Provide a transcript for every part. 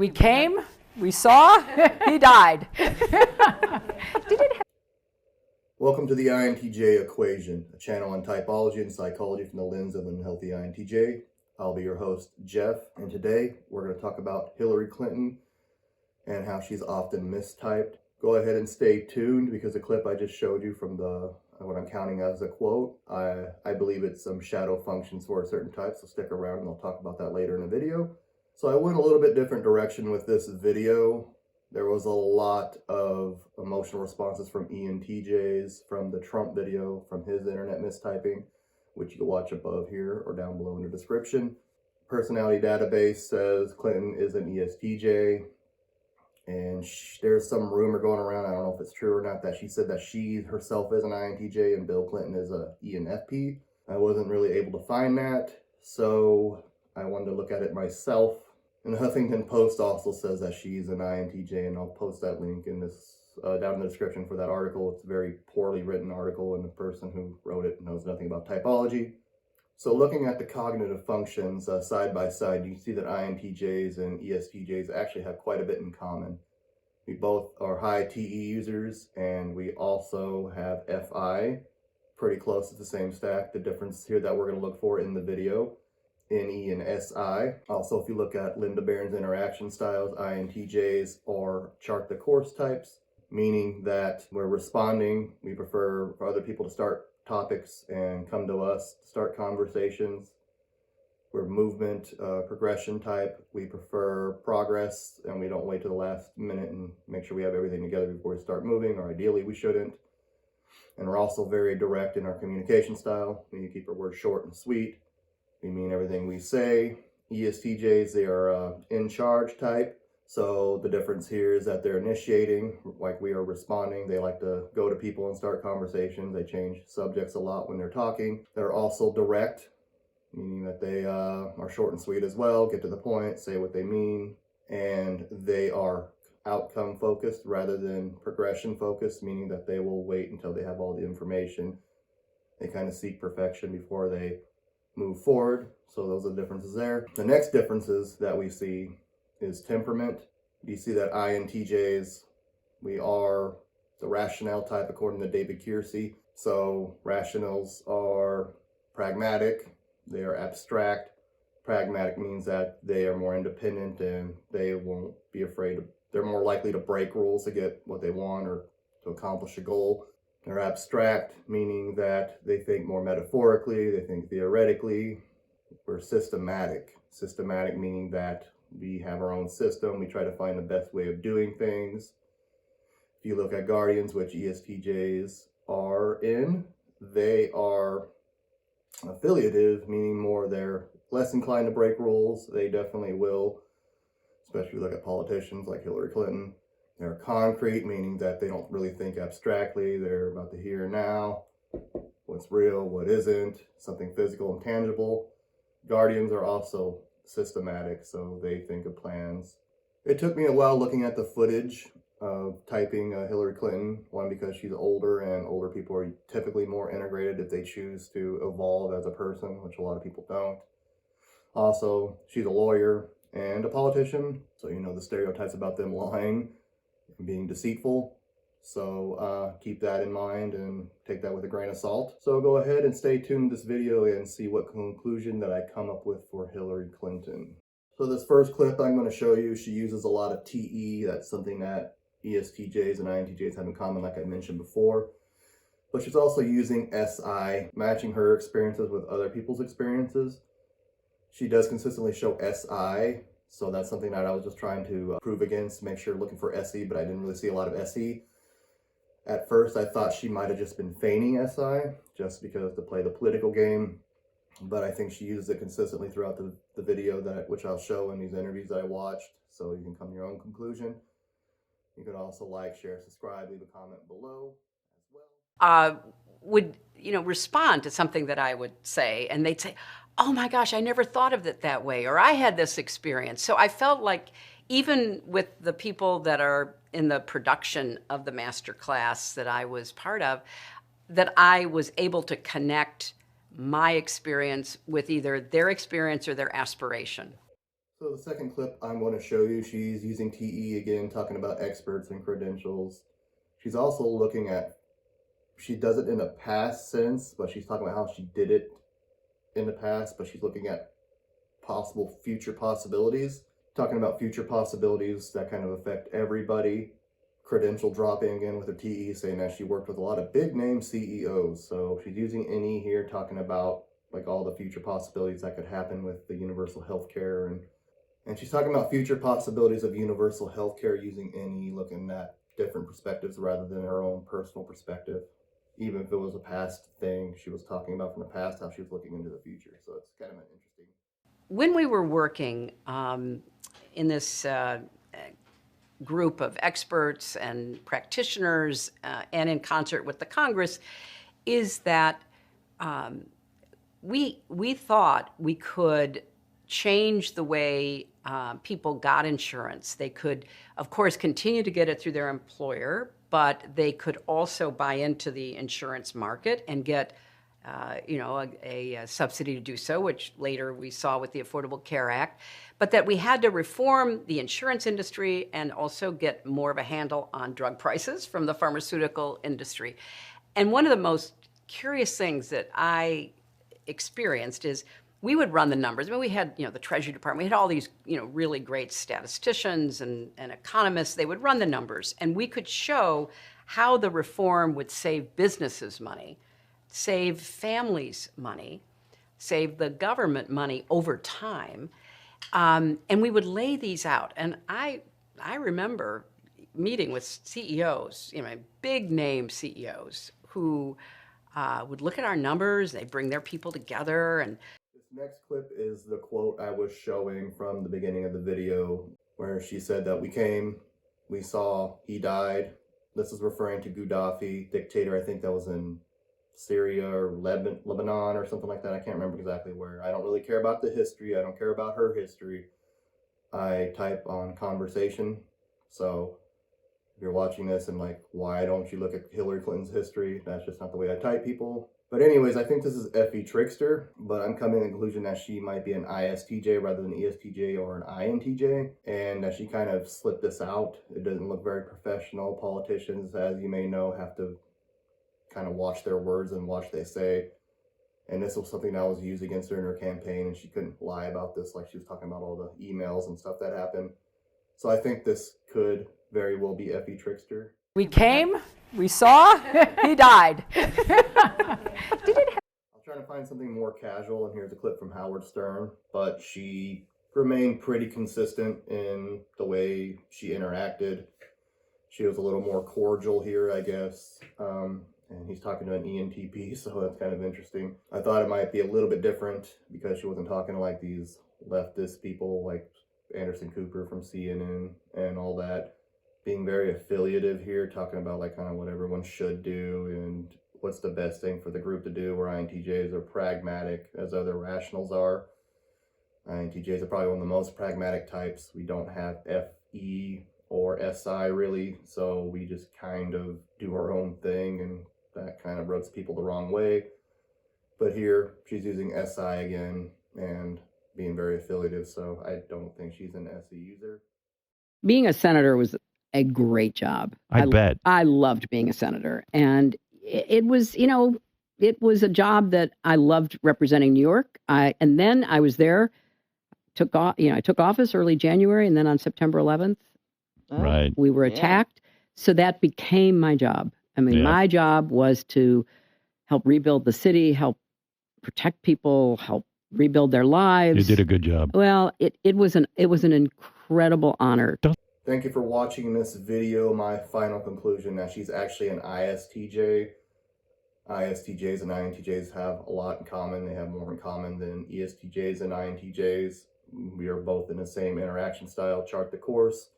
We came, we saw, he died. Welcome to the INTJ Equation, a channel on typology and psychology from the lens of an unhealthy INTJ. I'll be your host, Jeff, and today we're going to talk about Hillary Clinton and how she's often mistyped. Go ahead and stay tuned because the clip I just showed you from what I'm counting as a quote, I believe it's some shadow functions for a certain type, so stick around and I'll talk about that later in the video. So I went a little bit different direction with this video. There was a lot of emotional responses from ENTJs, from the Trump video, from his internet mistyping, which you can watch above here or down below in the description. Personality database says Clinton is an ESTJ, and there's some rumor going around, I don't know if it's true or not, that she said that she herself is an INTJ and Bill Clinton is a ENFP. I wasn't really able to find that, so I wanted to look at it myself. And the Huffington Post also says that she's an INTJ, and I'll post that link in this down in the description for that article. It's a very poorly written article, and the person who wrote it knows nothing about typology. So looking at the cognitive functions side by side, you see that INTJs and ESTJs actually have quite a bit in common. We both are high TE users, and we also have FI, pretty close to the same stack. The difference here that we're going to look for in the video, NE and SI. Also, if you look at Linda Barron's interaction styles, INTJs are chart the course types, meaning that we're responding. We prefer for other people to start topics and come to us, start conversations. We're movement, progression type. We prefer progress, and we don't wait to the last minute and make sure we have everything together before we start moving, or ideally we shouldn't. And we're also very direct in our communication style. We keep our words short and sweet. We mean everything we say. ESTJs, they are in charge type. So the difference here is that they're initiating, like we are responding. They like to go to people and start conversations. They change subjects a lot when they're talking. They're also direct, meaning that they are short and sweet as well, get to the point, say what they mean. And they are outcome focused rather than progression focused, meaning that they will wait until they have all the information. They kind of seek perfection before they move forward. So those are the differences there. The next differences that we see is temperament. You see that INTJs, we are the rationale type according to David Kiersey. So rationals are pragmatic, they are abstract. Pragmatic means that they are more independent and they won't be afraid they're more likely to break rules to get what they want or to accomplish a goal. They're abstract, meaning that they think more metaphorically, they think theoretically. We're systematic. Systematic meaning that we have our own system. We try to find the best way of doing things. If you look at Guardians, which ESTJs are in, they are affiliative, meaning more they're less inclined to break rules. They definitely will, especially if you look at politicians like Hillary Clinton. They're concrete, meaning that they don't really think abstractly. They're about the here and now, what's real, what isn't, something physical and tangible. Guardians are also systematic, so they think of plans. It took me a while looking at the footage of typing Hillary Clinton, one, because she's older, and older people are typically more integrated if they choose to evolve as a person, which a lot of people don't. Also, she's a lawyer and a politician, so you know the stereotypes about them lying, being deceitful. So keep that in mind and take that with a grain of salt. So go ahead and stay tuned to this video and see what conclusion that I come up with for Hillary Clinton. So this first clip I'm going to show you, she uses a lot of TE. That's something that ESTJs and INTJs have in common, like I mentioned before. But she's also using SI, matching her experiences with other people's experiences. She does consistently show SI. So that's something that I was just trying to prove against, make sure looking for SE, but I didn't really see a lot of SE. At first, I thought she might have just been feigning SI, just because to play the political game. But I think she uses it consistently throughout the video, which I'll show in these interviews that I watched, so you can come to your own conclusion. You can also like, share, subscribe, leave a comment below as well. Would respond to something that I would say, and they'd say, oh my gosh, I never thought of it that way, or I had this experience. So I felt like even with the people that are in the production of the master class that I was part of, that I was able to connect my experience with either their experience or their aspiration. So the second clip I'm going to show you, she's using TE again, talking about experts and credentials. She's also looking at, she does it in a past sense, but she's talking about how she did it in the past, but she's looking at possible future possibilities. Talking about future possibilities that kind of affect everybody. Credential dropping again with a TE, saying that she worked with a lot of big name CEOs. So she's using NE here, talking about like all the future possibilities that could happen with the universal healthcare, and she's talking about future possibilities of universal healthcare using NE, looking at different perspectives rather than her own personal perspective. Even if it was a past thing, she was talking about from the past how she was looking into the future. So it's kind of an interesting. When we were working in this group of experts and practitioners and in concert with the Congress, is that we thought we could change the way people got insurance. They could, of course, continue to get it through their employer, but they could also buy into the insurance market and get a subsidy to do so, which later we saw with the Affordable Care Act, but that we had to reform the insurance industry and also get more of a handle on drug prices from the pharmaceutical industry. And one of the most curious things that I experienced is we would run the numbers. I mean, we had, the Treasury Department, we had all these, really great statisticians and economists. They would run the numbers, and we could show how the reform would save businesses money, save families money, save the government money over time. And we would lay these out. And I remember meeting with CEOs, big name CEOs who would look at our numbers, they'd bring their people together. And this next clip is the quote I was showing from the beginning of the video, where she said that we saw, he died. This is referring to Gaddafi, dictator, I think that was in Syria or Lebanon or something like that. I can't remember exactly where. I don't really care about the history. I don't care about her history. I type on conversation. So if you're watching this and like, why don't you look at Hillary Clinton's history? That's just not the way I type people. But anyways, I think this is FE Trickster, but I'm coming to the conclusion that she might be an ISTJ rather than ESTJ or an INTJ, and that she kind of slipped this out. It doesn't look very professional. Politicians, as you may know, have to kind of watch their words and watch they say. And this was something that was used against her in her campaign, and she couldn't lie about this, like she was talking about all the emails and stuff that happened. So I think this could very well be FE Trickster. We came, we saw, he died. I'll try to find something more casual, and here's a clip from Howard Stern, but she remained pretty consistent in the way she interacted. She was a little more cordial here, I guess. And he's talking to an ENTP, so that's kind of interesting. I thought it might be a little bit different because she wasn't talking to like these leftist people like Anderson Cooper from CNN and all that. Being very affiliative here, talking about like kind of what everyone should do and what's the best thing for the group to do, where INTJs are pragmatic as other rationals are. INTJs are probably one of the most pragmatic types. We don't have FE or SI really, so we just kind of do our own thing, and that kind of rubs people the wrong way. But here she's using SI again and being very affiliative, so I don't think she's an SE user. Being a senator was a great job. I bet. I loved being a senator, and it was, it was a job that I loved representing New York. And then I was there, I took office early January, and then on September 11th, Right. we were attacked. So that became my job. I mean, my job was to help rebuild the city, help protect people, help rebuild their lives. You did a good job. Well, it was an incredible honor. Thank you for watching this video. My final conclusion that she's actually an ISTJ. ISTJs and INTJs have a lot in common. They have more in common than ESTJs and INTJs. We are both in the same interaction style, chart the course.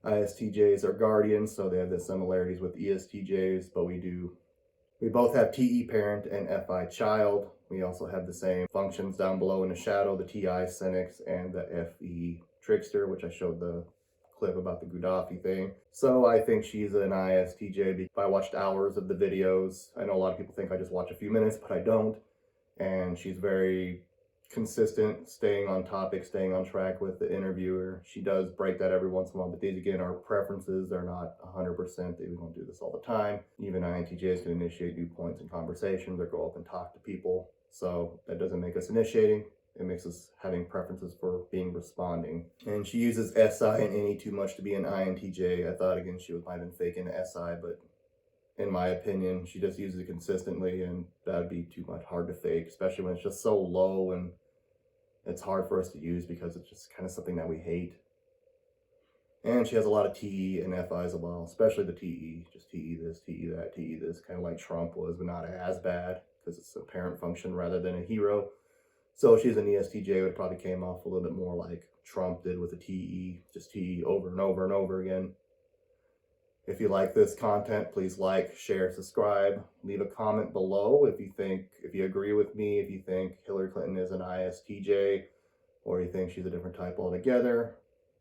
ISTJs are guardians, so they have the similarities with ESTJs, but we both have TE parent and FI child. We also have the same functions down below in the shadow, the TI Senex and the FE Trickster, which I showed the clip about the Gaddafi thing. So I think she's an ISTJ because I watched hours of the videos. I know a lot of people think I just watch a few minutes, but I don't. And she's very consistent, staying on topic, staying on track with the interviewer. She does break that every once in a while, but these again are preferences. They're not 100%. We don't do this all the time. Even INTJs can initiate new points in conversations or go up and talk to people. So that doesn't make us initiating. It makes us having preferences for being responding. And she uses SI and NE too much to be an INTJ. I thought again she might have been faking the SI, but in my opinion, she just uses it consistently, and that'd be too much hard to fake, especially when it's just so low and it's hard for us to use because it's just kind of something that we hate. And she has a lot of TE and FI as well, especially the TE. Just TE this, TE that, TE this, kind of like Trump was, but not as bad because it's a parent function rather than a hero. So if she's an ESTJ, it would probably came off a little bit more like Trump did with the TE, just TE over and over and over again. If you like this content, please like, share, subscribe. Leave a comment below if you agree with me, if you think Hillary Clinton is an ISTJ, or you think she's a different type altogether.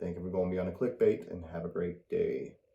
Thank you for going beyond the clickbait, and have a great day.